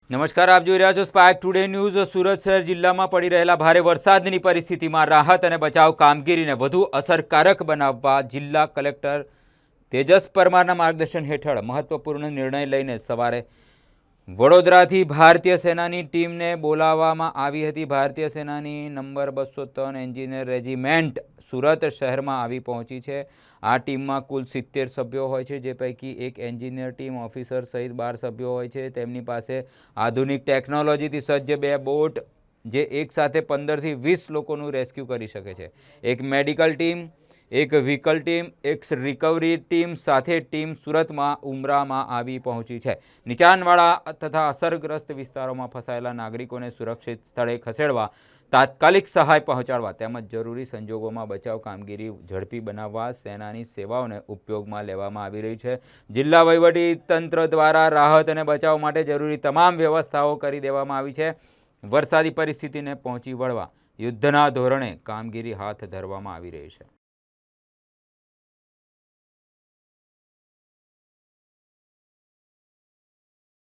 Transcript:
નમસ્કાર, આપ જોઈ રહ્યા છો સ્પાર્ક ટુડે ન્યૂઝ। સુરત શહેર જિલ્લામાં પડી રહેલા ભારે વરસાદની પરિસ્થિતિમાં રાહત અને બચાવ કામગીરીને વધુ અસરકારક બનાવવા જિલ્લા કલેક્ટર તેજસ પરમારના માર્ગદર્શન હેઠળ મહત્વપૂર્ણ નિર્ણય લઈને સવારે વડોદરાથી ભારતીય સેનાની ટીમને બોલાવવામાં આવી હતી। ભારતીય સેનાની નંબર 203 એન્જિનિયર રેજિમેન્ટ સુરત શહેરમાં આવી પહોંચી છે। આ ટીમમાં કુલ 70 સભ્યો હોય છે, જે પૈકી એક એન્જિનિયર ટીમ ઓફિસર સહિત 12 સભ્યો હોય છે। તેમની પાસે આધુનિક ટેકનોલોજીથી સજ્જ 2 બોટ જે એકસાથે 15 થી 20 લોકોનું રેસ્ક્યુ કરી શકે છે, એક મેડિકલ ટીમ, એક વ્હીકલ ટીમ, એક રિકવરી ટીમ સાથે ટીમ સુરતમાં ઉમરામાં આવી પહોંચી છે। નીચાણવાળા તથા અસરગ્રસ્ત વિસ્તારોમાં ફસાયેલા નાગરિકોને સુરક્ષિત સ્થળે ખસેડવા, તાત્કાલિક સહાય પહોંચાડવા તેમજ જરૂરી સંજોગોમાં બચાવ કામગીરી ઝડપી બનાવવા સેનાની સેવાઓને ઉપયોગમાં લેવામાં આવી રહી છે। જિલ્લા વહીવટી તંત્ર દ્વારા રાહત અને બચાવ માટે જરૂરી તમામ વ્યવસ્થાઓ કરી દેવામાં આવી છે। વરસાદી પરિસ્થિતિને પહોંચી વળવા યુદ્ધના ધોરણે કામગીરી હાથ ધરવામાં આવી રહી છે।